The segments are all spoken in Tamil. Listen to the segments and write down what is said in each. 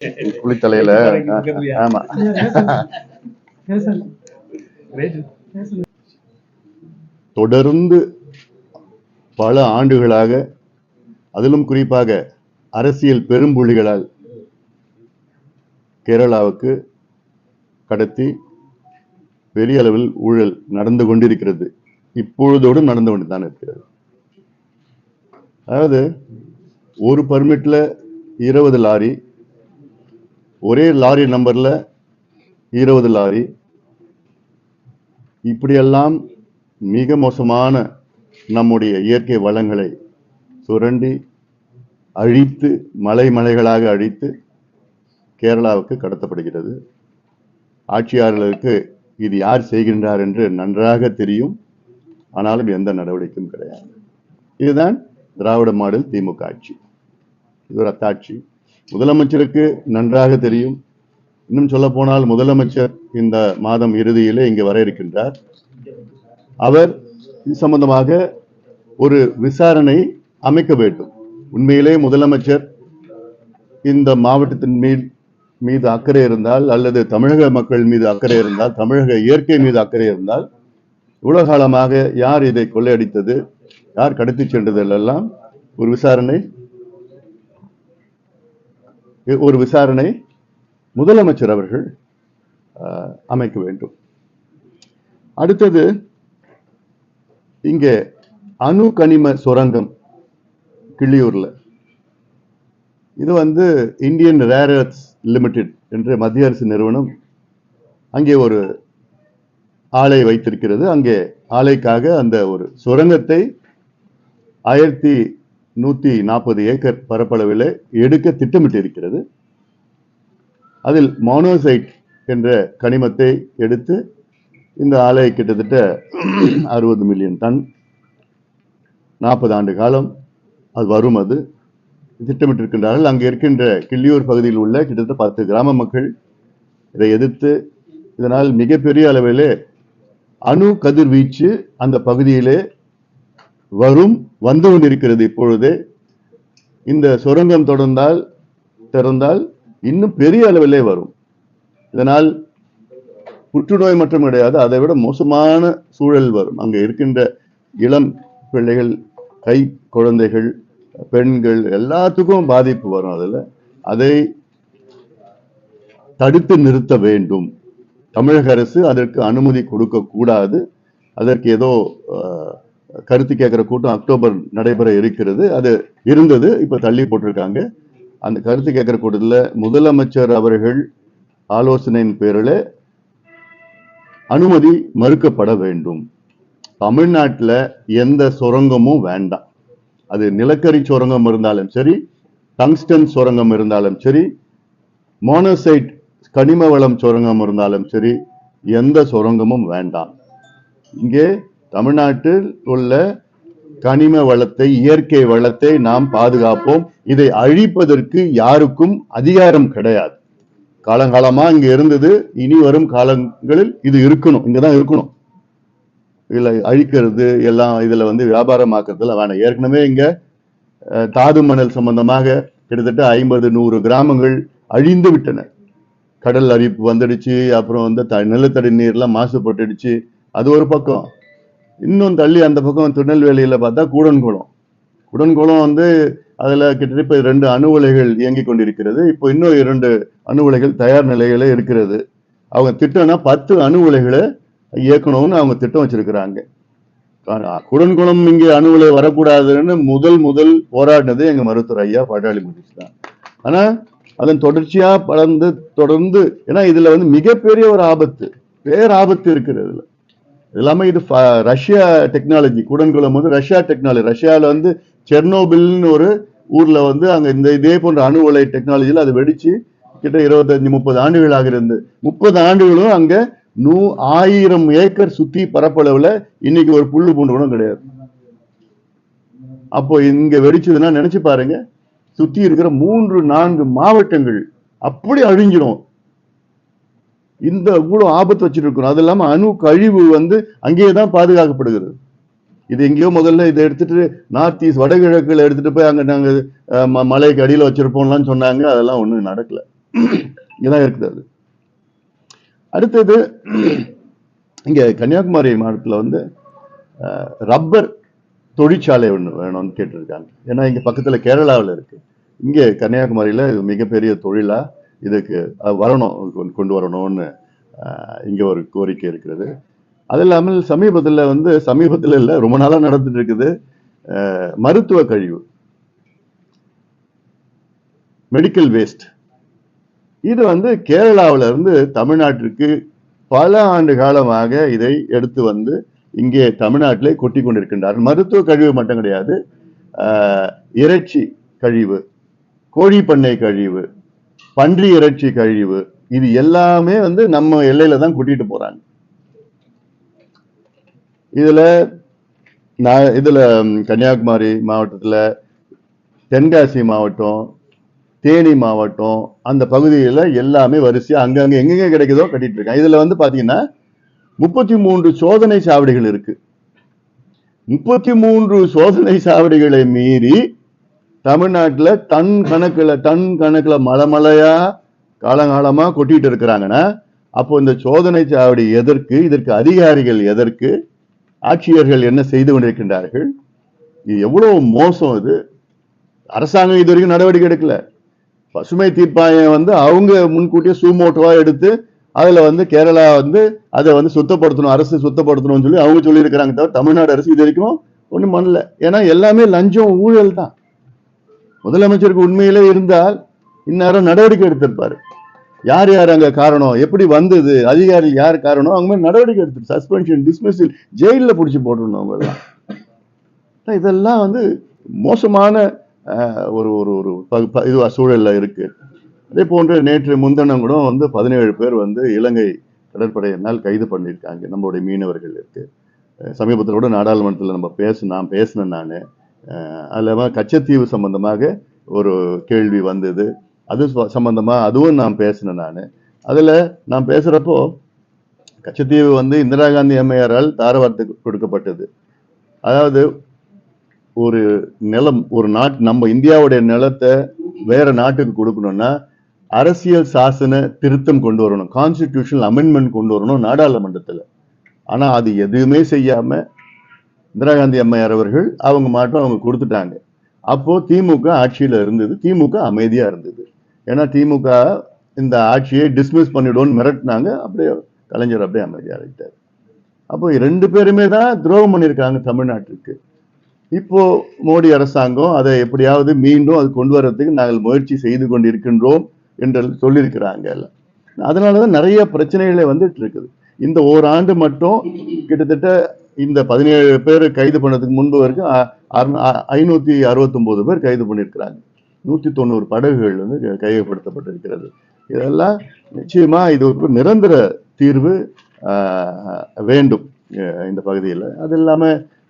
குளித்தலையில ஆமா தொடர்ந்து பல ஆண்டுகளாக, அதிலும் குறிப்பாக அரசியல் பெரும்புள்ளிகளால் கேரளாவுக்கு கடத்தி பெரிய அளவில் ஊழல் நடந்து கொண்டிருக்கிறது. இப்பொழுதோடு நடந்து கொண்டுதான் இருக்கிறது. அதாவது ஒரு பர்மிட்ல 20 லாரி, ஒரே லாரி நம்பர்ல 20 லாரி, இப்படியெல்லாம் மிக மோசமான நம்முடைய இயற்கை வளங்களை சுரண்டி அழித்து மலைகளாக அழித்து கேரளாவுக்கு கடத்தப்படுகிறது. ஆட்சியாளர்களுக்கு இது யார் செய்கின்றார் என்று நன்றாக தெரியும். ஆனாலும் எந்த நடவடிக்கையும் கிடையாது. இதுதான் திராவிட மாடல் திமுக ஆட்சி. இது ஒரு அத்தாட்சி. முதலமைச்சருக்கு நன்றாக தெரியும். இன்னும் சொல்ல போனால் முதலமைச்சர் இந்த மாதம் இறுதியிலே இங்கு வர இருக்கின்றார். அவர் இது சம்பந்தமாக ஒரு விசாரணை அமைக்க வேண்டும். உண்மையிலே முதலமைச்சர் இந்த மாவட்டத்தின் மீது அக்கறை இருந்தால், அல்லது தமிழக மக்கள் மீது அக்கறை இருந்தால், தமிழக இயற்கை மீது அக்கறை இருந்தால், இவ்வளவு காலமாக யார் இதை கொள்ளையடித்தது, யார் கடத்தி சென்றதில் எல்லாம் ஒரு விசாரணை முதலமைச்சர் அவர்கள் அமைக்க வேண்டும். அடுத்தது, இங்கே அணு கனிம சுரங்கம் கிள்ளியூர்ல, இது இந்தியன் ரேர் எர்த்ஸ் லிமிடெட் என்ற மத்திய அரசு நிறுவனம் அங்கே ஒரு ஆலை வைத்திருக்கிறது. அங்கே ஆலைக்காக அந்த ஒரு சுரங்கத்தை 1140 ஏக்கர் பரப்பளவில் எடுக்க திட்டமிட்டிருக்கிறது. அதில் மோனோசைட் என்ற கனிமத்தை எடுத்து இந்த ஆலை கிட்டத்தட்ட 60 மில்லியன் டன் 40 ஆண்டு காலம் அது வரும். அது திட்டமிட்டிருக்கின்றார்கள். அங்கே இருக்கின்ற கிள்ளியூர் பகுதியில் உள்ள கிட்டத்தட்ட 10 கிராம மக்கள் இதை எதிர்த்து, இதனால் மிகப்பெரிய அளவிலே அணு கதிர்வீச்சு அந்த பகுதியிலே வந்து கொண்டிருக்கிறது. இப்பொழுதே இந்த சுரங்கம் திறந்தால் இன்னும் பெரிய அளவிலே வரும். இதனால் புற்றுநோய் மட்டும் கிடையாது, அதை விட மோசமான சூழல் வரும். அங்க இருக்கின்ற இளம் பிள்ளைகள், கை குழந்தைகள், பெண்கள் எல்லாத்துக்கும் பாதிப்பு வரும். அதை தடுத்து நிறுத்த வேண்டும். தமிழக அரசு அதற்கு அனுமதி கொடுக்க கூடாது. அதற்கு ஏதோ கருத்து கேட்கிற கூட்டம் அக்டோபர் நடைபெற இருக்கிறது. அது இருந்தது, இப்ப தள்ளி போட்டிருக்காங்க. அந்த கருத்து கேட்கிற கூட்டத்தில் முதலமைச்சர் அவர்கள் ஆலோசனையின் பேரில் அனுமதி மறுக்கப்பட வேண்டும். தமிழ்நாட்டில் எந்த சுரங்கமும் வேண்டாம். அது நிலக்கரி சுரங்கம் இருந்தாலும் சரி, டங்ஸ்டன் சுரங்கம் இருந்தாலும் சரி, மோனோசைட் கனிம வளம் சுரங்கம் இருந்தாலும் சரி, எந்த சுரங்கமும் வேண்டாம். இங்கே தமிழ்நாட்டில் உள்ள கனிம வளத்தை, இயற்கை வளத்தை நாம் பாதுகாப்போம். இதை அழிப்பதற்கு யாருக்கும் அதிகாரம் கிடையாது. காலங்காலமா இங்க இருந்தது, இனி வரும் காலங்களில் இது இருக்கணும், இங்கதான் இருக்கணும். இதுல அழிக்கிறது எல்லாம் இதுல வியாபாரமாக்குறதுல வேணாம். ஏற்கனவே இங்க தாது மணல் சம்பந்தமாக கிட்டத்தட்ட 50-100 கிராமங்கள் அழிந்து விட்டன. கடல் அரிப்பு வந்துடுச்சு. அப்புறம் நிலத்தடி நீர்லாம் மாசுபட்டுடுச்சு. அது ஒரு பக்கம். இன்னும் தள்ளி அந்த பக்கம் திருநெல்வேலியில பார்த்தா கூடன்குளம் அதுல கிட்டத்தட்ட 2 அணு உலைகள் இயங்கி கொண்டிருக்கிறது. இப்போ இன்னும் 2 அணு உலைகள் தயார் நிலையில இருக்கிறது. அவங்க திட்டம்னா 10 அணு உலைகளை இயக்கணும்னு அவங்க திட்டம் வச்சிருக்கிறாங்க. கூடன்குளம் இங்கே அணு உலை வரக்கூடாதுன்னு முதல் போராடினது எங்க மருத்துவர் ஐயா பாட்டாளி முருகேசன் தான். ஆனா அதன் தொடர்ச்சியா தொடர்ந்து, ஏன்னா இதுல மிகப்பெரிய ஒரு பேராபத்து இருக்கிறது. எல்லாமே இது Russia technology. Kudankulam Russia technology. ரஷ்யால செர்னோபில்னு ஒரு ஊர்ல அங்க இதே போன்ற அணு உலை டெக்னாலஜியில் அது வெடிச்சு கிட்ட 25-30 ஆண்டுகளாக இருந்து 30 ஆண்டுகளும் அங்க 1000 ஏக்கர் சுத்தி பரப்பளவுல இன்னைக்கு ஒரு புல்லு பூண்டு கூட கிடையாது. அப்போ இங்க வெடிச்சதுன்னா நினைச்சு பாருங்க, சுத்தி இருக்கிற 3-4 மாவட்டங்கள் அப்படி அழிஞ்சிடும். இந்த இவ்வளவு ஆபத்து வச்சுட்டு இருக்கணும். அது இல்லாம அணு கழிவு அங்கேயேதான் பாதுகாக்கப்படுகிறது. இது எங்கேயோ முதல்ல இதை எடுத்துட்டு நார்த் ஈஸ்ட் வடகிழக்குல எடுத்துட்டு போய் அங்க நாங்க மலைக்கு அடியில வச்சிருப்போம்லாம் சொன்னாங்க. அதெல்லாம் ஒண்ணும் நடக்கல. இதான் இருக்குது. அது அடுத்தது இங்க கன்னியாகுமரி மாவட்டத்தில் வந்து ரப்பர் தொழிற்சாலை ஒன்று வேணும்னு கேட்டிருக்காங்க. ஏன்னா இங்க பக்கத்துல கேரளாவில் இருக்கு. இங்கே கன்னியாகுமரியில இது மிகப்பெரிய தொழிலா இதுக்கு வரணும், கொண்டு வரணும்னு இங்க ஒரு கோரிக்கை இருக்கிறது. அது இல்லாமல் சமீபத்தில் இல்லை, ரொம்ப நாளா நடந்துட்டு இருக்குது மருத்துவ கழிவு, மெடிக்கல் வேஸ்ட். இது வந்து கேரளாவில இருந்து தமிழ்நாட்டிற்கு பல ஆண்டு காலமாக இதை எடுத்து வந்து இங்கே தமிழ்நாட்டிலே கொட்டி கொண்டிருக்கின்றார்கள். மருத்துவ கழிவு மட்டும் கிடையாது, இறைச்சி கழிவு, கோழி பண்ணை கழிவு, பன்றி இறைச்சி கழிவு, இது எல்லாமே வந்து நம்ம எல்லையில தான் கூட்டிட்டு போறாங்க. இதுல கன்னியாகுமரி மாவட்டத்துல, தென்காசி மாவட்டம், தேனி மாவட்டம், அந்த பகுதியில எல்லாமே வரிசையா அங்கங்க எங்கெங்க கிடைக்குதோ கட்டிட்டு இருக்காங்க. இதுல வந்து பாத்தீங்கன்னா 33 சோதனை சாவடிகள் இருக்கு. 33 சோதனை சாவடிகளை மீறி தமிழ்நாட்டுல டன் கணக்குல மலையா காலங்காலமா கொட்டிட்டு இருக்கிறாங்கன்னா, அப்போ இந்த சோதனை சாவடி எதற்கு? இதற்கு அதிகாரிகள் எதற்கு? ஆட்சியர்கள் என்ன செய்து கொண்டிருக்கின்றார்கள்? இது எவ்வளவு மோசம்! இது அரசாங்கம் இது வரைக்கும் நடவடிக்கை எடுக்கல. பசுமை தீர்ப்பாயம் வந்து அவங்க முன்கூட்டியே சூமோட்டோவா எடுத்து அதுல வந்து கேரளா வந்து அதை வந்து சுத்தப்படுத்தணும், அரசு சுத்தப்படுத்தணும்னு சொல்லி அவங்க சொல்லி இருக்கிறாங்க. தவிர தமிழ்நாடு அரசு இது வரைக்கும் ஒண்ணும் பண்ணல. ஏன்னா எல்லாமே லஞ்சம், ஊழல் தான். முதலமைச்சருக்கு உண்மையிலே இருந்தால் இந்நேரம் நடவடிக்கை எடுத்திருப்பாரு. யார் யார் அங்க காரணம், எப்படி வந்தது, அதிகாரி யார் காரணம், அவங்க மாதிரி நடவடிக்கை எடுத்து சஸ்பென்ஷன், டிஸ்மிஸில், ஜெயில பிடிச்சி போட்டுருணும் அவங்க எல்லாம். இதெல்லாம் வந்து மோசமான ஒரு ஒரு ஒரு இது சூழல்ல இருக்கு. அதே போன்று நேற்று முன்தினம் கூட வந்து 17 பேர் வந்து இலங்கை கடற்படையினால் கைது பண்ணியிருக்காங்க, நம்மளுடைய மீனவர்கள் இருக்கு. சமீபத்தில் கூட நாடாளுமன்றத்தில் நான் பேசினேன். நான் அதுல கச்சத்தீவு சம்பந்தமாக ஒரு கேள்வி வந்தது, அது சம்பந்தமா அதுவும் நான் பேசினேன். அதுல நான் பேசுறப்போ கச்சத்தீவு வந்து இந்திரா காந்தி அம்மையாரால் தாரவார்த்துக்கு கொடுக்கப்பட்டது. அதாவது ஒரு நிலம், ஒரு நாட்டு, நம்ம இந்தியாவுடைய நிலத்தை வேற நாட்டுக்கு கொடுக்கணும்னா அரசியல் சாசன திருத்தம் கொண்டு வரணும், கான்ஸ்டிடியூஷனல் அமெண்ட்மெண்ட் கொண்டு வரணும் நாடாளுமன்றத்தில். ஆனா அது எதுவுமே செய்யாம இந்திரா காந்தி அம்மையார் அவர்கள் அவங்க கொடுத்துட்டாங்க. அப்போ திமுக ஆட்சியில இருந்தது, திமுக அமைதியா இருந்தது. ஏன்னா திமுக இந்த ஆட்சியை டிஸ்மிஸ் பண்ணிடுவோம்னு மிரட்டினாங்க, அப்படியே கலைஞர் அப்படியே அமைதியா இருக்காரு. அப்போ 2 பேருமே தான் துரோகம் பண்ணியிருக்காங்க தமிழ்நாட்டிற்கு. இப்போ மோடி அரசாங்கம் அதை எப்படியாவது மீண்டும் அது கொண்டு வர்றதுக்கு நாங்கள் முயற்சி செய்து கொண்டிருக்கின்றோம் என்று சொல்லியிருக்கிறாங்க. அதனாலதான் நிறைய பிரச்சனைகளே வந்துட்டு இருக்குது. இந்த ஓராண்டு மட்டும் கிட்டத்தட்ட இந்த 17 பேர் கைது பண்ணதுக்கு முன்பு வரைக்கும் 569 பேர் கைது பண்ணியிருக்கிறாங்க. 190 படகுகள் வந்து கையகப்படுத்தப்பட்டிருக்கிறது. இதெல்லாம் நிச்சயமா இது ஒரு நிரந்தர தீர்வு வேண்டும் இந்த பகுதியில். அது இல்லாம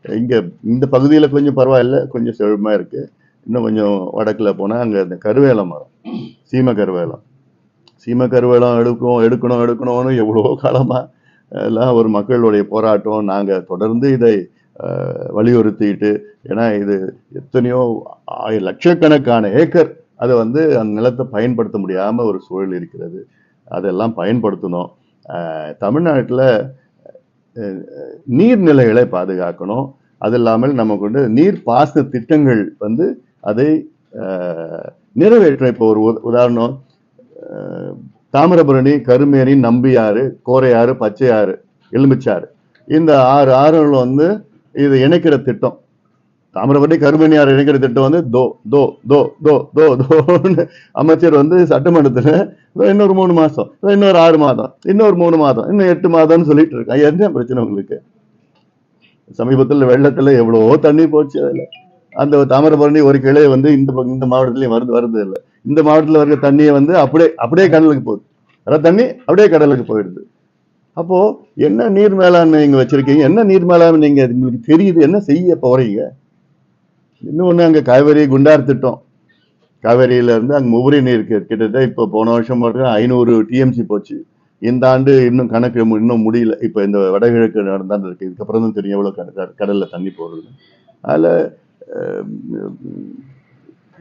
இங்க இந்த பகுதியில கொஞ்சம் பரவாயில்ல, கொஞ்சம் செழுமா இருக்கு. இன்னும் கொஞ்சம் வடக்குல போனா அங்க இந்த கருவேல மரம், சீம கருவேலம் எடுக்கணும்னு எவ்வளவோ காலமா எல்லாம் ஒரு மக்களுடைய போராட்டம். நாங்க தொடர்ந்து இதை வலியுறுத்திட்டு, ஏன்னா இது எத்தனையோ லட்சக்கணக்கான ஏக்கர் அதை வந்து அந்த நிலத்தை பயன்படுத்த முடியாம ஒரு சூழல் இருக்கிறது. அதெல்லாம் பயன்படுத்தணும். தமிழ்நாட்டில் நீர்நிலைகளை பாதுகாக்கணும். அது இல்லாமல் நமக்கு வந்து நீர் பாசன திட்டங்கள் வந்து அதை நிறைவேற்ற. இப்போ ஒரு உதாரணம், தாமிரபரணி, கருமேனி, நம்பியாறு, கோரையாறு, பச்சையாறு, எலுமிச்சாறு, இந்த 6 ஆறுகள் வந்து இது இணைக்கிற திட்டம். தாமிரபரணி, கருமேனி ஆறு இணைக்கிற திட்டம் வந்து தோ தோ தோ தோ தோ தோன்னு அமைச்சர் வந்து சட்டமன்றத்துல இன்னொரு 3 மாசம், இன்னொரு 6 மாதம், இன்னொரு 3 மாதம், இன்னும் 8 மாதம்னு சொல்லிட்டு இருக்காங்க. என்ன பிரச்சனை உங்களுக்கு? சமீபத்தில் வெள்ளத்துல எவ்வளவோ தண்ணி போச்சு. அதுல அந்த தாமிரபரணி ஒரு கிளை வந்து இந்த மாவட்டத்திலயும் வருது இல்லை. இந்த மாவட்டத்தில் வர்ற தண்ணியை வந்து அப்படியே கடலுக்கு போகுது. அதாவது தண்ணி அப்படியே கடலுக்கு போயிடுது. அப்போ என்ன நீர் மேலாண்மை நீங்க வச்சிருக்கீங்க? என்ன நீர் மேலாண்மை நீங்க உங்களுக்கு தெரியுது? என்ன செய்ய போறீங்க? இன்னொன்னு, அங்க காவேரி குண்டார் திட்டம், காவேரியில இருந்து அங்க உபரி நீர் கிட்டத்தட்ட இப்போ போன வருஷம் மட்டும் 500 டிஎம்சி போச்சு. இந்த ஆண்டு இன்னும் கணக்கு இன்னும் முடியல. இப்ப இந்த வடகிழக்கு நடந்தான்னு இருக்கு. இதுக்கப்புறம் தான் தெரியும் எவ்வளவு கடல்ல தண்ணி போடுறது. அதுல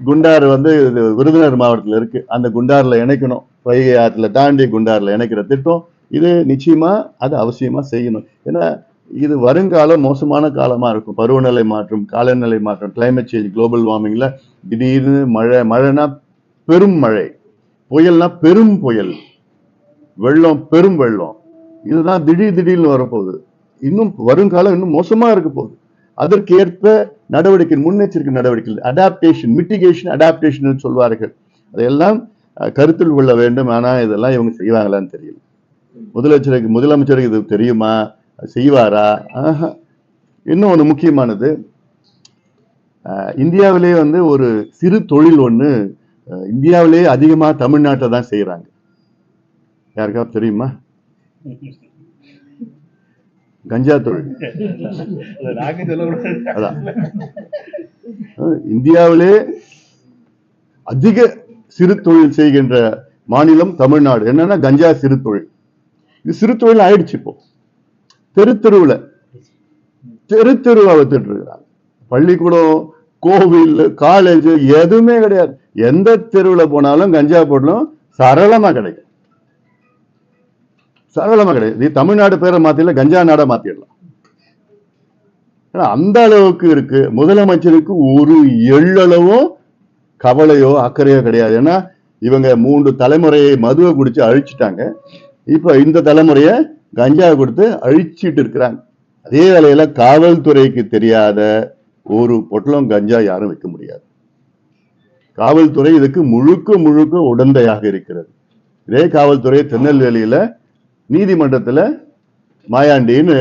குண்டாறு வந்து விருதுநகர் மாவட்டத்தில் இருக்கு. அந்த குண்டாறுல இணைக்கணும், வைகை ஆற்றுல தாண்டி குண்டாறுல இணைக்கிற திட்டம் இது நிச்சயமா அது அவசியமா செய்யணும். ஏன்னா இது வருங்காலம் மோசமான காலமா இருக்கும். பருவநிலை மாற்றம், காலநிலை மாற்றம், கிளைமேட் சேஞ்ச், குளோபல் வார்மிங்ல திடீர்னு மழைனா பெரும் மழை, புயல்னா பெரும் புயல், வெள்ளம் பெரும் வெள்ளம், இதுதான் திடீர்னு வரப்போகுது. இன்னும் வருங்காலம் இன்னும் மோசமா இருக்க போகுது. அதற்கு ஏற்ப நடவடிக்கை, முன்னெச்சரிக்கை நடவடிக்கை, அடாப்டேஷன், மிட்டிகேஷன், அடாப்டேஷன் சொல்வார்கள். அதையெல்லாம் கருத்தில் கொள்ள வேண்டும். ஆனா இதெல்லாம் இவங்க செய்வாங்களான்னு தெரியல. முதலமைச்சருக்கு இது தெரியுமா, செய்வாரா? இன்னும் ஒண்ணு முக்கியமானது, இந்தியாவிலே வந்து ஒரு சிறு தொழில் ஒண்ணு இந்தியாவிலே அதிகமா தமிழ்நாட்டை தான் செய்யறாங்க. யாருக்காவது தெரியுமா? கஞ்சா தொழில். அதான் இந்தியாவிலே அதிக சிறு தொழில் செய்கின்ற மாநிலம் தமிழ்நாடு. என்னன்னா கஞ்சா சிறு தொழில். இது சிறு தொழில் ஆயிடுச்சு. இப்போ தெருவா வித்துட்டு இருக்கிறாங்க. பள்ளிக்கூடம், கோவில், காலேஜ் எதுவுமே கிடையாது. எந்த தெருவில் போனாலும் கஞ்சா போடலும் சரளமா கிடைக்கும். தமிழ்நாடு பேரை மாத்தில, கஞ்சா நாடா மாத்திடலாம். அந்த அளவுக்கு இருக்கு. முதலமைச்சருக்கு ஒரு எள்ளளவும் கவலையோ அக்கறையோ கிடையாது. ஏன்னா இவங்க 3 தலைமுறையை மதுவை குடிச்சு அழிச்சிட்டாங்க. இப்ப இந்த தலைமுறைய கஞ்சா கொடுத்து அழிச்சிட்டு இருக்கிறாங்க. அதே வேளையில காவல்துறைக்கு தெரியாத ஒரு பொட்டலம் கஞ்சா யாரும் வைக்க முடியாது. காவல்துறை இதுக்கு முழுக்க உடந்தையாக இருக்கிறது. இதே காவல்துறை திருநெல்வேலியில நீதிமன்றத்துல மாயாண்டின்னு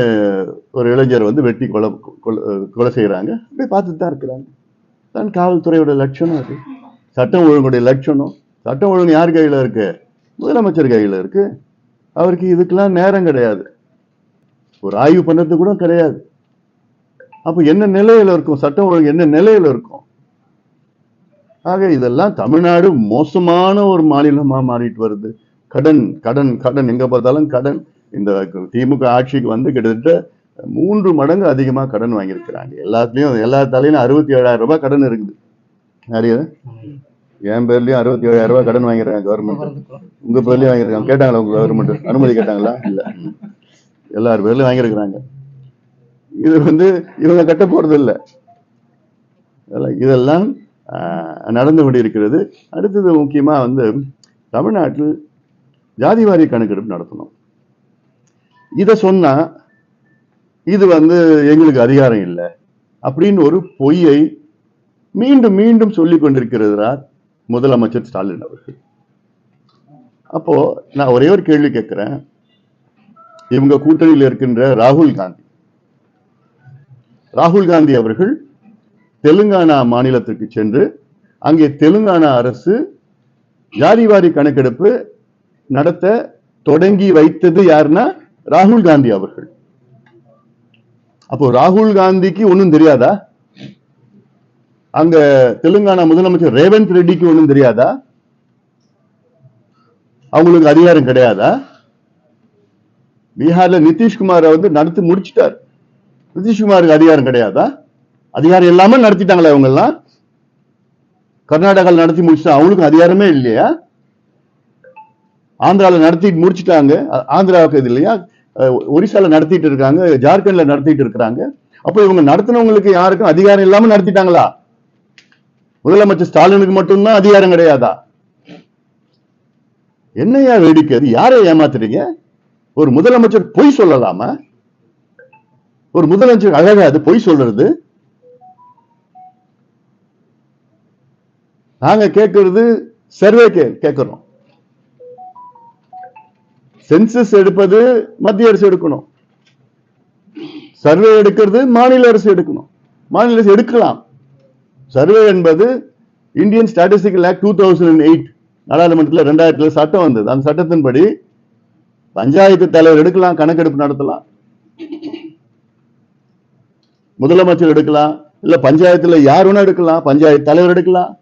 ஒரு இளைஞர் வந்து வெட்டி கொலை செய்யறாங்க. அப்படியே பார்த்துட்டு தான் இருக்கிறாங்க. தான் காவல்துறையோட லட்சணம் அது. சட்டம் ஒழுங்குடைய லட்சணம். சட்டம் ஒழுங்கு யார் கையில இருக்கு? முதலமைச்சர் கையில இருக்கு. அவருக்கு இதுக்கெல்லாம் நேரம் கிடையாது. ஒரு ஆய்வு பண்ணது கூட கிடையாது. அப்ப என்ன நிலையில இருக்கும் சட்டம் ஒழுங்கு? என்ன நிலையில இருக்கும்? ஆக இதெல்லாம் தமிழ்நாடு மோசமான ஒரு மாநிலமா மாறிட்டு வருது. கடன் கடன் கடன், எங்க பார்த்தாலும் கடன். இந்த திமுக ஆட்சிக்கு வந்து கிட்டத்தட்ட 3 மடங்கு அதிகமா கடன் வாங்கியிருக்கிறாங்க. எல்லா தலையிலும் 67,000 ரூபாய் கடன் இருக்குது. நிறைய என் பேர்லயும் 67,000 ரூபாய் கடன் வாங்கிருக்காங்க கவர்மெண்ட். உங்க பேர்லயும் வாங்கிருக்காங்க. கேட்டாங்களா உங்க கவர்மெண்ட் அனுமதி கேட்டாங்களா? இல்ல, எல்லார் பேர்லயும் வாங்கியிருக்கிறாங்க. இது வந்து இவங்க கட்ட போறது இல்லை. இதெல்லாம் நடந்து கொண்டிருக்கிறது. அடுத்தது முக்கியமா வந்து தமிழ்நாட்டில் ஜாதிவாரி கணக்கெடுப்பு நடத்தணும். இத சொன்னா இது வந்து எங்களுக்கு அதிகாரம் இல்லை அப்படின்னு ஒரு பொய்யை மீண்டும் மீண்டும் சொல்லிக் கொண்டிருக்கிறார் முதலமைச்சர் ஸ்டாலின் அவர்கள். அப்போ நான் ஒரே ஒரு கேள்வி கேட்கிறேன். இவங்க கூட்டணியில் இருக்கின்ற ராகுல் காந்தி அவர்கள் தெலுங்கானா மாநிலத்திற்கு சென்று அங்கே தெலுங்கானா அரசு ஜாதிவாரி கணக்கெடுப்பு நடத்த தொடங்கி வைத்தது யாருன்னா ராகுல் காந்தி அவர்கள். அப்போ ராகுல் காந்திக்கு ஒன்னும் தெரியாதா? அங்க தெலுங்கானா முதலமைச்சர் ரேவந்த் ரெட்டிக்கு ஒன்னும் தெரியாதா? அவங்களுக்கு அதிகாரம் கிடையாதா? பீகார்ல நிதிஷ்குமார் வந்து நடத்தி முடிச்சிட்டார். நிதிஷ்குமாருக்கு அதிகாரம் கிடையாதா? அதிகாரம் இல்லாம நடத்திட்டாங்களா இவங்க எல்லாம்? கர்நாடகாவில் நடத்தி முடிச்சுட்டா அவங்களுக்கும் அதிகாரமே இல்லையா? ஆந்திராவில் நடத்திட்டு முடிச்சுட்டாங்க. ஆந்திராவுக்கு இது இல்லையா? ஒரிசால நடத்திட்டு இருக்காங்க, ஜார்க்கண்ட்ல நடத்திட்டு இருக்கிறாங்க. அப்ப இவங்க நடத்தினவங்களுக்கு யாருக்கும் அதிகாரம் இல்லாம நடத்திட்டாங்களா? முதலமைச்சர் ஸ்டாலினுக்கு மட்டும்தான் அதிகாரம் கிடையாதா? என்னையா வேடிக்கை? அது யாரை ஏமாத்துறீங்க? ஒரு முதலமைச்சர் பொய் சொல்லலாமா? ஒரு முதலமைச்சர் அழகா அது பொய் சொல்றது? நாங்க கேட்கறது சர்வே கேட்கிறோம். சென்சஸ் எடுப்பது மத்திய அரசு எடுக்கணும். சர்வே எடுக்கிறது மாநில அரசு எடுக்கணும். மாநில அரசு எடுக்கலாம். சர்வே என்பது இந்தியன் ஸ்டாட்டிஸ்டிக்கல் ஆக்ட் 2008 நாடாளுமன்றத்தில் 2000 சட்டம் வந்தது. அந்த சட்டத்தின்படி பஞ்சாயத்து தலைவர் எடுக்கலாம், கணக்கெடுப்பு நடத்தலாம். முதலமைச்சர் எடுக்கலாம், இல்ல பஞ்சாயத்துல யார் வேணா எடுக்கலாம். பஞ்சாயத்து தலைவர் எடுக்கலாம்,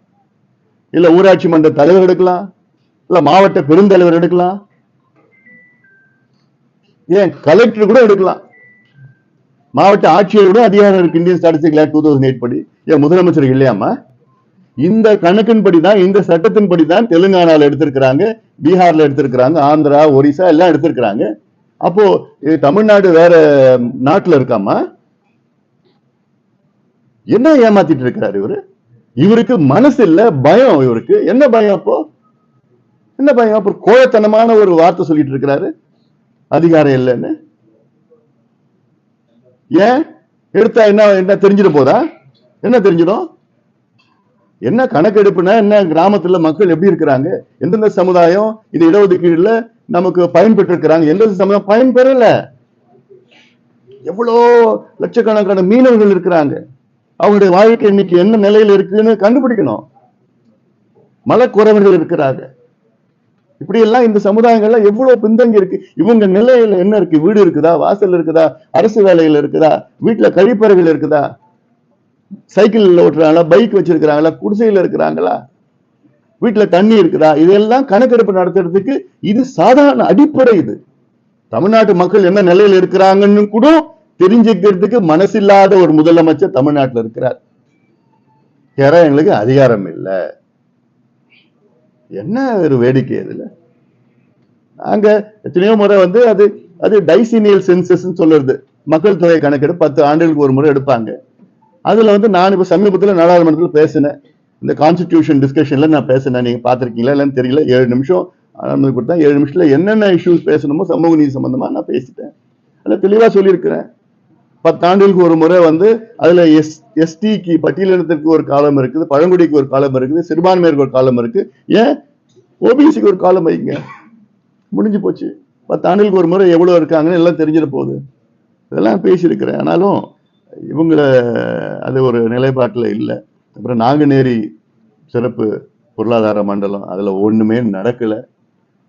இல்ல ஊராட்சி மன்ற தலைவர் எடுக்கலாம், இல்ல மாவட்ட பெருந்தலைவர் எடுக்கலாம், ஏன் கலெக்டர் கூட எடுக்கலாம். மாவட்ட ஆட்சியர் கூட அதிகாரம் இருக்கு இந்தியன் ஸ்டாட்டிஸ்டிக்கல் ஆக்ட் 2008 படி. ஏன் முதலமைச்சருக்கு இல்லையாமா? இந்த கணக்கின்படி தான், இந்த சட்டத்தின்படி தான் தெலுங்கானால எடுத்திருக்கிறாங்க, பீகார்ல எடுத்திருக்கிறாங்க, ஆந்திரா, ஒரிசா எல்லாம் எடுத்திருக்கிறாங்க. அப்போ தமிழ்நாடு வேற நாட்டுல இருக்காமா? என்ன ஏமாத்திட்டு இருக்கிறாரு இவரு? இவருக்கு மனசு இல்ல, பயம். இவருக்கு என்ன பயம்? அப்போ என்ன பயம்? அப்போ கோழத்தனமான ஒரு வார்த்தை சொல்லிட்டு இருக்கிறாரு, அதிகாரம் இல்லைன்னு. ஏன் எடுத்தா என்ன தெரிஞ்சிட போதா? என்ன தெரிஞ்சிடும்? என்ன கணக்கெடுப்புனா என்ன? கிராமத்துல மக்கள் எப்படி இருக்கிறாங்க, எந்தெந்த சமுதாயம் இது இடஒதுக்கீடுல நமக்கு பயன்பெற்று இருக்கிறாங்க, எந்தெந்த சமுதாயம் பயன்பெறல. எவ்வளோ லட்சக்கணக்கான மீனவர்கள் இருக்கிறாங்க, அவங்களுடைய வாழ்க்கை இன்னைக்கு என்ன நிலையில இருக்குன்னு கண்டுபிடிக்கணும். மலக்குறவர்கள் இருக்கிறாங்க. இப்படி எல்லாம் இந்த சமுதாயங்கள்ல எவ்வளவு பின்தங்கி இருக்கு. இவங்க நிலையில என்ன இருக்கு? வீடு இருக்குதா, வாசல் இருக்குதா, அரசு வேலைகள் இருக்குதா, வீட்டுல கழிப்பறைகள் இருக்குதா, சைக்கிள் ஓட்டுறாங்களா, பைக் வச்சிருக்கிறாங்களா, குடிசையில இருக்கிறாங்களா, வீட்டுல தண்ணி இருக்குதா? இதெல்லாம் கணக்கெடுப்பு நடத்துறதுக்கு இது சாதாரண அடிப்படை. இது தமிழ்நாட்டு மக்கள் என்ன நிலையில இருக்கிறாங்கன்னு கூட தெரிஞ்சுக்கிறதுக்கு மனசில்லாத ஒரு முதலமைச்சர் தமிழ்நாட்டில் இருக்கிறார். எங்களுக்கு அதிகாரம் இல்லை. என்ன ஒரு வேடிக்கை இதுல. நாங்க எத்தனையோ முறை அது டைசினியல் சென்சஸ் சொல்லுறது, மக்கள் தொகை கணக்கெடுப்பு 10 ஆண்டுகளுக்கு ஒரு முறை எடுப்பாங்க. அதுல நான் இப்ப சமீபத்தில் நாடாளுமன்றத்தில் பேசினேன், இந்த கான்ஸ்டிடியூஷன் டிஸ்கஷன்ல நான் பேசினேன். நீங்க பாத்திருக்கீங்களா இல்லைன்னு தெரியல. 7 நிமிஷம் கொடுத்தா 7 நிமிஷத்துல என்னென்ன இஷ்யூஸ் பேசணுமோ சமூக நீதி சம்பந்தமா நான் பேசிட்டேன். அதுல தெளிவா சொல்லியிருக்கிறேன். 10 ஆண்டுகளுக்கு ஒரு முறை அதுல எஸ்டிக்கு பட்டியலினத்திற்கு ஒரு காலம் இருக்குது, பழங்குடிக்கு ஒரு காலம் இருக்குது, சிறுபான்மையருக்கு ஒரு காலம் இருக்கு, ஏன் ஓபிசிக்கு ஒரு காலம் வைங்க, முடிஞ்சு போச்சு. 10 ஆண்டுகளுக்கு ஒரு முறை எவ்வளவு இருக்காங்கன்னு எல்லாம் தெரிஞ்சிட போகுது. இதெல்லாம் பேசியிருக்கிறேன். ஆனாலும் இவங்கள அது ஒரு நிலைப்பாட்டில் இல்லை. அப்புறம் நாங்குநேரி சிறப்பு பொருளாதார மண்டலம், அதுல ஒண்ணுமே நடக்கல.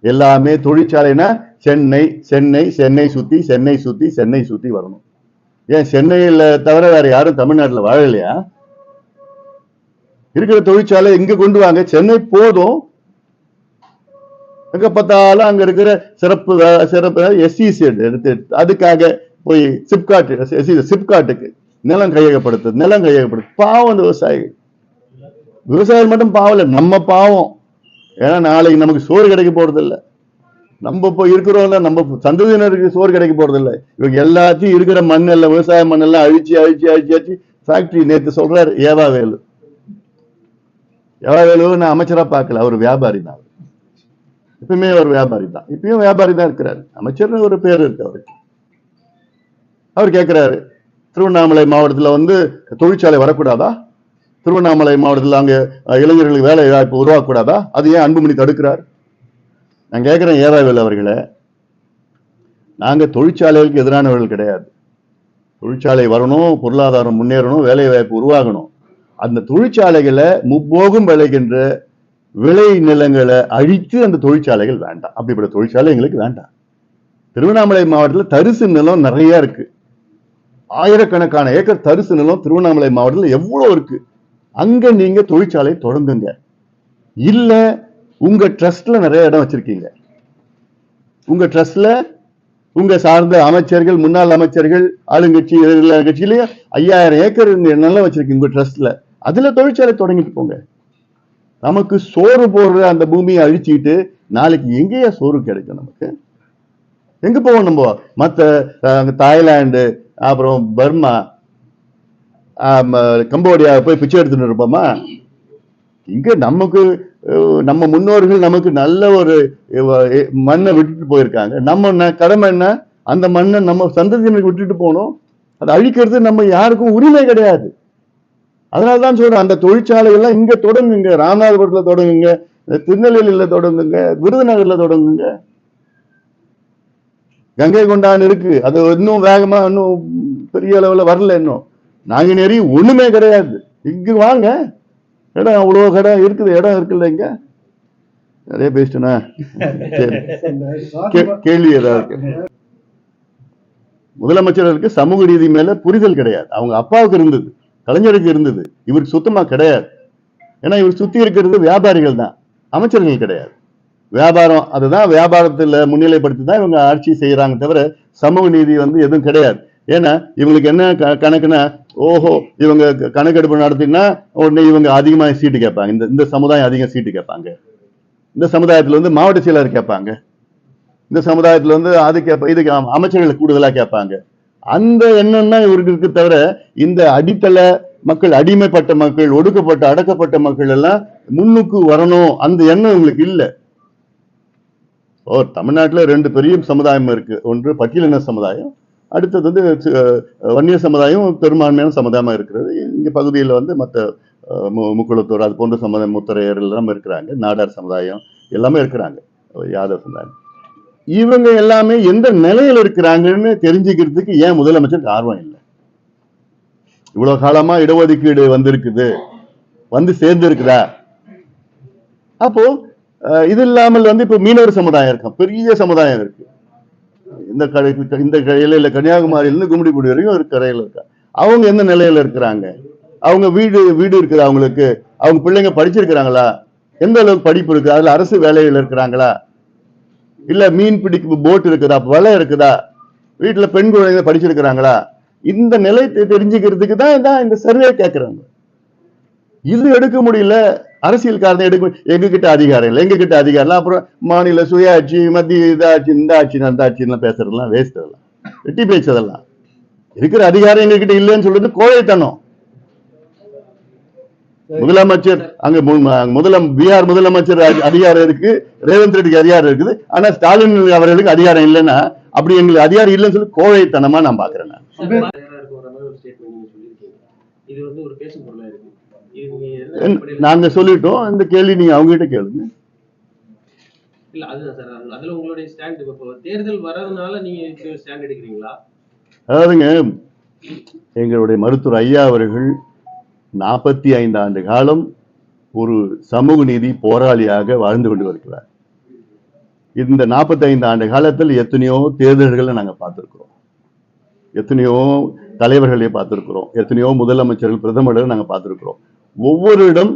எல்லாமே தொழிற்சாலைனா சென்னை சென்னை சென்னை சுத்தி சென்னை சுத்தி சென்னை சுத்தி வரணும். ஏன் சென்னையில தவிர வேற யாரும் தமிழ்நாட்டில் வாழலையா? இருக்கிற தொழிற்சாலை இங்க கொண்டு வாங்க, சென்னை போதும். எங்க பார்த்தாலும் அங்க இருக்கிற சிறப்பு எஸ்இசி எடுத்து அதுக்காக போய் சிப்காட்டுக்கு நிலம் கையகப்படுத்து. பாவம் அந்த விவசாயிகள். விவசாயிகள் மட்டும் பாவம் இல்லை, நம்ம பாவம். ஏன்னா நாளைக்கு நமக்கு சோறு கிடைக்க போறது இல்லை. நம்ம இப்போ இருக்கிறோம்ல, நம்ம சந்ததியினருக்கு சோறு கிடைக்க போறது இல்லை. இவங்க எல்லாத்தையும் இருக்கிற மண்ணெல்லாம், விவசாய மண்ணெல்லாம் அழிச்சு ஃபேக்டரி. நேற்று சொல்றாரு ஏவாவேலு நான் அமைச்சரா பார்க்கல, அவர் வியாபாரி தான். எப்பயுமே அவர் வியாபாரி தான், இப்பயும் வியாபாரி தான் இருக்கிறாரு. அமைச்சர்னு ஒரு பேர் இருக்கு அவருக்கு. அவர் கேட்கிறாரு, திருவண்ணாமலை மாவட்டத்தில் தொழிற்சாலை வரக்கூடாதா? திருவண்ணாமலை மாவட்டத்தில் அங்க இளைஞர்களுக்கு வேலை வாய்ப்பு உருவாக்கக்கூடாதா? அது ஏன் அன்புமணி தடுக்கிறார்? நான் கேட்கிறேன் ஏவாவேலு அவர்களை, நாங்க தொழிற்சாலைகளுக்கு எதிரானவர்கள் கிடையாது. தொழிற்சாலை வரணும், பொருளாதாரம் முன்னேறணும், வேலை வாய்ப்பு உருவாகணும். அந்த தொழிற்சாலைகளை முப்போகம் விளைகின்ற விளை நிலங்களை அழித்து அந்த தொழிற்சாலைகள் வேண்டாம். அப்படிப்பட்ட தொழிற்சாலை எங்களுக்கு வேண்டாம். திருவண்ணாமலை மாவட்டத்தில் தரிசு நிலம் நிறைய இருக்கு, ஆயிரக்கணக்கான ஏக்கர் தரிசு நிலம் திருவண்ணாமலை மாவட்டத்தில் எவ்வளவு இருக்கு. அங்க நீங்க தொழிற்சாலை தொடங்குங்க. இல்ல உங்க ட்ரஸ்ட்ல நிறைய இடம் வச்சிருக்கீங்க, உங்க ட்ரஸ்ட்ல உங்க சார்ந்த அமைச்சர்கள், முன்னாள் அமைச்சர்கள், ஆளுங்கட்சி கட்சியிலேயே 5000 ஏக்கர் நிலம் வச்சிருக்கீங்க உங்க ட்ரஸ்ட்ல. அதுல தொழிற்சாலை தொடங்கிட்டு போங்க. நமக்கு சோறு போடுற அந்த பூமியை அழிச்சுக்கிட்டு நாளைக்கு எங்கேயா சோறு கிடைக்கும்? நமக்கு எங்க போவோம்? நம்ம மற்ற தாய்லாந்து, அப்புறம் பர்மா, கம்போடியா போய் பிச்சை எடுத்துட்டு இருப்போமா? இங்க நமக்கு நம்ம முன்னோர்கள் நமக்கு நல்ல ஒரு மண்ணை விட்டுட்டு போயிருக்காங்க. நம்ம கடமை என்ன? அந்த மண்ணை நம்ம சந்ததியினருக்கு விட்டுட்டு போகணும். அதை அழிக்கிறது நம்ம யாருக்கும் உரிமை கிடையாது. அதனாலதான் சொல்றேன், அந்த தொழிற்சாலைகள்லாம் இங்க தொடங்குங்க, ராமநாதபுரத்துல தொடங்குங்க, திருநெல்வேலியில தொடங்குங்க, விருதுநகர்ல தொடங்குங்க. கங்கை கொண்டான் இருக்கு, அது இன்னும் வேகமா இன்னும் பெரிய அளவுல வரல. இன்னும் நாங்குநேரி ஒண்ணுமே கிடையாது. இங்க வாங்க, இடம் அவ்வளவு இடம் இருக்குது, இடம் இருக்குல்ல. இங்க நிறைய பேசிட்டேனா? கேள்வி ஏதாவது? முதலமைச்சருக்கு சமூக நீதி மேல புரிதல் கிடையாது. அவங்க அப்பாவுக்கு இருந்தது, கலைஞருக்கு இருந்தது, இவருக்கு சுத்தமா கிடையாது. ஏன்னா இவர் சுத்தி இருக்கிறது வியாபாரிகள் தான், அமைச்சர்கள் கிடையாது. வியாபாரம், அதுதான் வியாபாரத்துல முன்னிலைப்படுத்தி தான் இவங்க ஆட்சி செய்யறாங்க தவிர சமூக நீதி எதுவும் கிடையாது. ஏன்னா இவங்களுக்கு என்ன கணக்குன்னா, ஓஹோ இவங்க கணக்கெடுப்பு நடத்தினா உடனே இவங்க அதிகமாக சீட்டு கேட்பாங்க, இந்த சமுதாயம் அதிகம் சீட்டு கேட்பாங்க, இந்த சமுதாயத்துல வந்து மாவட்ட செயலர் கேட்பாங்க, இந்த சமுதாயத்துல வந்து இதுக்கு அமைச்சர்கள் கூடுதலா கேட்பாங்க. அந்த எண்ணம் தான் இவருக்கு இருக்கு தவிர, இந்த அடித்தள மக்கள், அடிமைப்பட்ட மக்கள், ஒடுக்கப்பட்ட அடக்கப்பட்ட மக்கள் எல்லாம் முன்னுக்கு வரணும் அந்த எண்ணம் இவங்களுக்கு இல்லை. தமிழ்நாட்டுல 2 பெரிய சமுதாயம் இருக்கு. ஒன்று பட்டியலின சமுதாயம், அடுத்தது வந்து வன்னிய சமுதாயம் பெரும்பான்மையான சமுதாயமா இருக்கிறது. இங்க பகுதியில் வந்து மற்ற முக்குளத்தூர் அது போன்ற சமுதாயம், முத்தரையர் எல்லாம் இருக்கிறாங்க, நாடார் சமுதாயம் எல்லாமே இருக்கிறாங்க, யாதவ சமுதாயம். இவங்க எல்லாமே எந்த நிலையில இருக்கிறாங்கன்னு தெரிஞ்சுக்கிறதுக்கு ஏன் முதலமைச்சருக்கு ஆர்வம் இல்லை? இவ்வளவு காலமா இடஒதுக்கீடு வந்திருக்குது, வந்து சேர்ந்திருக்குதா? அப்போ இது இல்லாமல் வந்து இப்ப மீனவர் சமுதாயம் இருக்கும், பெரிய சமுதாயம் இருக்கு. இந்த கரையில கன்னியாகுமரியிலிருந்து கும்மிடிப்பூடி வரைக்கும் ஒரு கரையில இருக்கா. அவங்க எந்த நிலையில இருக்கிறாங்க? அவங்க வீடு இருக்குது அவங்களுக்கு? அவங்க பிள்ளைங்க படிச்சிருக்கிறாங்களா? எந்த அளவுக்கு படிப்பு இருக்கு? அதுல அரசு வேலைகள் இருக்கிறாங்களா? இல்ல மீன் பிடிக்கும் போட் இருக்குதா, வலை இருக்குதா, வீட்டுல பெண் குழந்தைங்க படிச்சிருக்கிறாங்களா? இந்த நிலை தெரிஞ்சுக்கிறதுக்கு தான் இந்த சர்வே கேட்கிறாங்க. இது எடுக்க முடியல, அரசியல்காரன் எங்க கிட்ட அதிகாரம் இல்லை, எங்க கிட்ட அதிகாரம், அப்புறம் மாநில சுயாட்சி, மத்திய இதாட்சி, இந்த ஆட்சி அந்த ஆட்சின்னு பேசுறதுலாம் வேஸ்ட், அதெல்லாம் வெட்டி பேச்சதெல்லாம். இருக்கிற அதிகாரம் எங்க கிட்ட இல்லைன்னு சொல்றது கோழைத்தனம். முதலமைச்சர் அங்க பீகார் முதலமைச்சர் அதிகாரம் இருக்கு, ரேவந்த் ரெட்டிக்கு அதிகாரம் இருக்குது, ஆனா ஸ்டாலின் அவர்களுக்கு அதிகாரம் இல்லைன்னா அப்படி எங்களுக்கு அதிகாரம் இல்லைன்னு சொல்லி கோழைத்தனமா நான் பாக்குறேன். நாங்க சொல்லிட்டோம், இந்த கேள்வி நீங்க அவங்க கிட்ட கேளுங்க. இல்ல அதுதான் சார், அதுல உங்களுடைய ஸ்டாண்ட் இப்போ தேர்தல் வரதுனால நீங்க இப்படி ஸ்டாண்ட் எடுக்கிறீங்களா? அதாவதுங்க, எங்களுடைய மருத்துவர் ஐயா அவர்கள் 45 ஆண்டு காலம் ஒரு சமூக நீதி போராளியாக வாழ்ந்து கொண்டு வருகிறார். இந்த 45 ஆண்டு காலத்தில் எத்தனையோ தேர்தல்களை நாங்க பார்த்திருக்கிறோம், எத்தனையோ தலைவர்களை பார்த்திருக்கிறோம், எத்தனையோ முதலமைச்சர்கள், பிரதமர்களை நாங்க பார்த்திருக்கிறோம். ஒவ்வொரு இடம்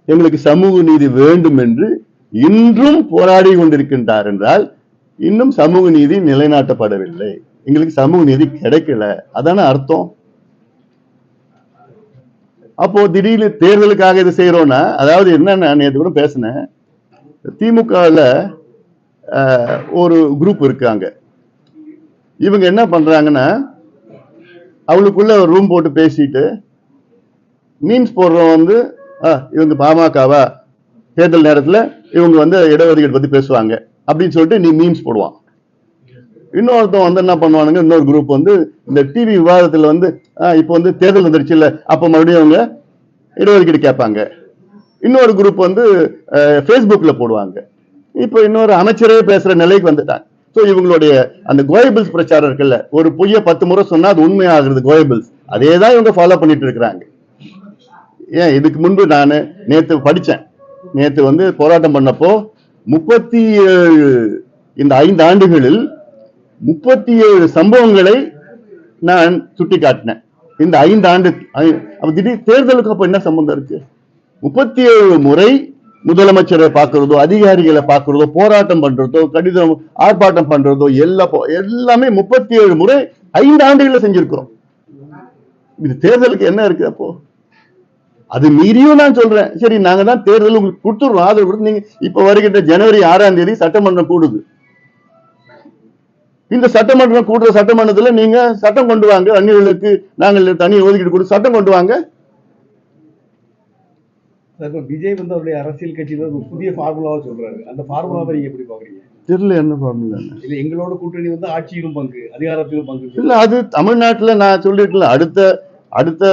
எங்களுக்கு சமூக நீதி வேண்டும் என்று இன்றும் போராடி கொண்டிருக்கின்றார் என்றால் இன்னும் சமூக நீதி நிலைநாட்டப்படவில்லை, எங்களுக்கு சமூக நீதி கிடைக்கல, அதான அர்த்தம். அப்போ திடீர்னு தேர்தலுக்காக இது செய்யறோம்னா, அதாவது என்னன்னா, நேற்று கூட பேசினேன், திமுகவில் ஒரு குரூப் இருக்காங்க, இவங்க என்ன பண்றாங்கன்னா, அவளுக்குள்ள ஒரு ரூம் போட்டு பேசிட்டு மீம்ஸ் போடுறோம் வந்து, இவங்க பாமகவா, தேர்தல் நேரத்தில் இவங்க வந்து இடஒதுக்கீடு பத்தி பேசுவாங்க அப்படின்னு சொல்லிட்டு நீ மீம்ஸ் போடுவான். இன்னொருத்தன் வந்து என்ன பண்ணுவானுங்க, இன்னொரு குரூப் வந்து இந்த டிவி விவாதத்துல வந்து இப்போ வந்து தேர்தல் வந்துருச்சு இல்ல, அப்ப மறுபடியும் அவங்க இடஒதுக்கீடு கேட்பாங்க. இன்னொரு குரூப் வந்து ஃபேஸ்புக்ல போடுவாங்க. இப்போ இன்னொரு அமைச்சரே பேசுற நிலைக்கு வந்துட்டாங்க. ஸோ இவங்களுடைய அந்த கோயபிள்ஸ் பிரச்சாரம் இருக்குல்ல, ஒரு பொய்ய 10 முறை சொன்னா அது உண்மையாகிறது கோயபிள்ஸ், அதே தான் இவங்க ஃபாலோ பண்ணிட்டு இருக்கிறாங்க. ஏன் இதுக்கு முன்பு நான் நேற்று படிச்சேன், நேற்று வந்து போராட்டம் பண்ணப்போ 37 இந்த 5 ஆண்டுகளில் 37 சம்பவங்களை நான் சுட்டி காட்டினேன். இந்த 5 ஆண்டு திடீர் தேர்தலுக்கு அப்ப என்ன சம்பந்தம் இருக்கு? 37 முறை முதலமைச்சரை பார்க்கிறதோ, அதிகாரிகளை பார்க்கிறதோ, போராட்டம் பண்றதோ, கடிதம் ஆர்ப்பாட்டம் பண்றதோ எல்லாமே 37 முறை 5 ஆண்டுகளில் செஞ்சிருக்கிறோம். இது தேர்தலுக்கு என்ன இருக்கு? அப்போ அது மீறியும் நான் சொல்றேன், சரி நாங்க தான் தேர்தல் உங்களுக்கு கொடுத்துடுறோம், ஆதரவு கொடுத்து, நீங்க இப்ப வருகின்ற ஜனவரி 6ஆம் தேதி சட்டமன்றம் கூடுது. இந்த சட்டமன்றம் கூடுற சட்டமன்றத்துல நீங்க சட்டம் கொண்டு வாங்க, அந்நியர்களுக்கு நாங்கள் தனி ஒதுக்கீடு கொடுத்து சட்டம் கொண்டு வாங்க. விஜய் வந்து அவருடைய அரசியல் கட்சியில ஒரு புதிய ஃபார்முலாவை சொல்றாரு, அந்த ஃபார்முலாவை நீங்க எப்படி பாக்குறீங்க? தெரியல என்ன ஃபார்முலா. இல்ல எங்களோட கூட்டணி வந்து ஆட்சியிலும் பங்கு, அதிகாரத்திலும் பங்கு இல்ல, அது தமிழ்நாட்டுல நான் சொல்லிருக்கல, அடுத்த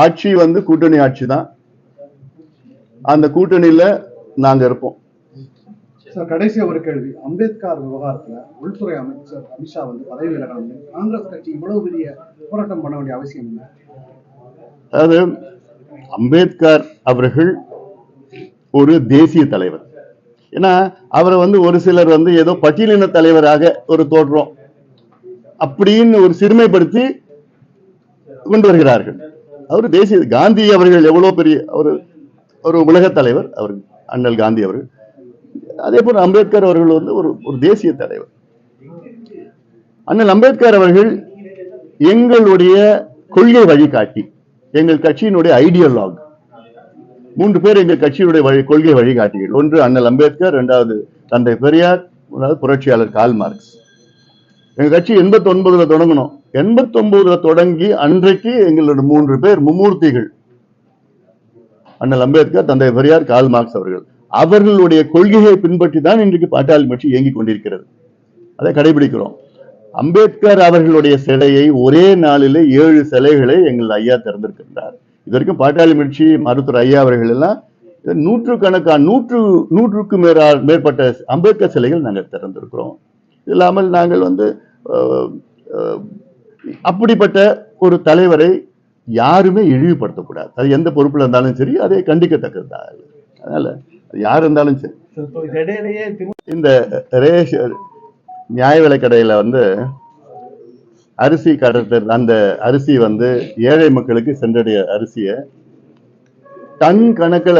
ஆட்சி வந்து கூட்டணி ஆட்சி தான், அந்த கூட்டணியில நாங்க இருப்போம். கடைசி ஒரு கேள்வி, அம்பேத்கர் விவகாரத்துல உள்துறை அமைச்சர் அமித்ஷா வந்து பதவி விலகணும், காங்கிரஸ் கட்சி இவ்வளவு பெரிய போராட்டம் பண்ண வேண்டிய அவசியம் இல்லை? அதாவது அம்பேத்கர் அவர்கள் ஒரு தேசிய தலைவர். ஏன்னா அவரை வந்து ஒரு சிலர் வந்து ஏதோ பட்டியலின தலைவராக ஒரு தோற்றம் அப்படின்னு ஒரு சிறுமைப்படுத்தி கொண்டு வருகிறார்கள். அவர் தேசிய, காந்தி அவர்கள் எவ்வளவு பெரிய ஒரு உலக தலைவர், அவர் அண்ணல் காந்தி அவர்கள். அதே போல அம்பேத்கர் அவர்கள் வந்து ஒரு தேசிய தலைவர். அண்ணல் அம்பேத்கர் அவர்கள் எங்களுடைய கொள்கை வழிகாட்டி, எங்கள் கட்சியினுடைய ஐடியலாக். 3 பேர் எங்கள் கட்சியினுடைய கொள்கை வழிகாட்டிகள். ஒன்று அண்ணல் அம்பேத்கர், இரண்டாவது தந்தை பெரியார், மூணாவது புரட்சியாளர் கார்ல் மார்க்ஸ். எங்க கட்சி 89ல தொடங்கணும். 89ல தொடங்கி அன்றைக்கு எங்களோட 3 பேர் மும்மூர்த்திகள், அண்ணல் அம்பேத்கர், தந்தை பெரியார், கார்ல் மார்க்ஸ் அவர்கள். அவர்களுடைய கொள்கையை பின்பற்றி தான் இன்றைக்கு பாட்டாளி கட்சி இயங்கிக் கொண்டிருக்கிறது. அதை கடைபிடிக்கிறோம். அம்பேத்கர் அவர்களுடைய சிலையை ஒரே நாளிலே 7 சிலைகளை எங்கள் ஐயா திறந்திருக்கின்றார். இதற்கும் பாட்டாளி கட்சி மருத்துவர் ஐயா அவர்கள் எல்லாம் நூற்றுக்கும் மேற்பட்ட அம்பேத்கர் சிலைகள் நாங்கள் திறந்திருக்கிறோம். இல்லாமல் நாங்கள் அப்படிப்பட்ட ஒரு தலைவரை யாருமே இழிவுபடுத்தக்கூடாது. அது எந்த பொறுப்புல இருந்தாலும் சரி, அதை கண்டிக்கத்தக்கது. அதனால யார் இருந்தாலும் சரி. இடையிலேயே இந்த நியாய விலை கடையில அரிசி கடத்தல், அந்த அரிசி ஏழை மக்களுக்கு சென்றடைய அரிசியை டன் கணக்கில்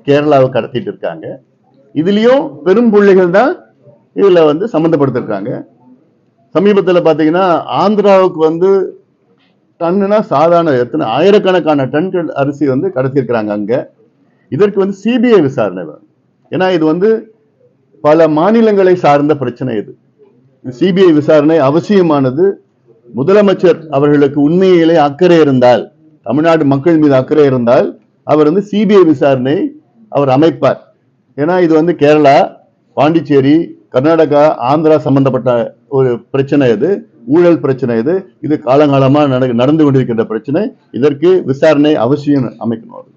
கேரளாவை கடத்திட்டு இருக்காங்க. இதுலயும் பெரும் புள்ளிகள் தான் இதுல சம்பந்தப்படுத்திருக்காங்க. சமீபத்தில் பாத்தீங்கன்னா ஆந்திராவுக்கு டன்னுனா சாதாரண எத்தனை ஆயிரக்கணக்கான டன்கள் அரிசி கடத்திருக்கிறாங்க அங்க. இதற்கு சிபிஐ விசாரணை வேணும். ஏன்னா இது பல மாநிலங்களை சார்ந்த பிரச்சனை. இது சிபிஐ விசாரணை அவசியமானது. முதலமைச்சர் அவர்களுக்கு உண்மையிலே அக்கறை இருந்தால், தமிழ்நாடு மக்கள் மீது அக்கறை இருந்தால், அவர் சிபிஐ விசாரணை அவர் அமைப்பார். ஏன்னா இது கேரளா, பாண்டிச்சேரி, கர்நாடகா, ஆந்திரா சம்பந்தப்பட்ட ஒரு பிரச்சனை. இது ஊழல் பிரச்சனை. இது காலங்காலமா நடந்து கொண்டிருக்கின்ற பிரச்சனை. இதற்கு விசாரணை அவசியம் அமைக்கணும்.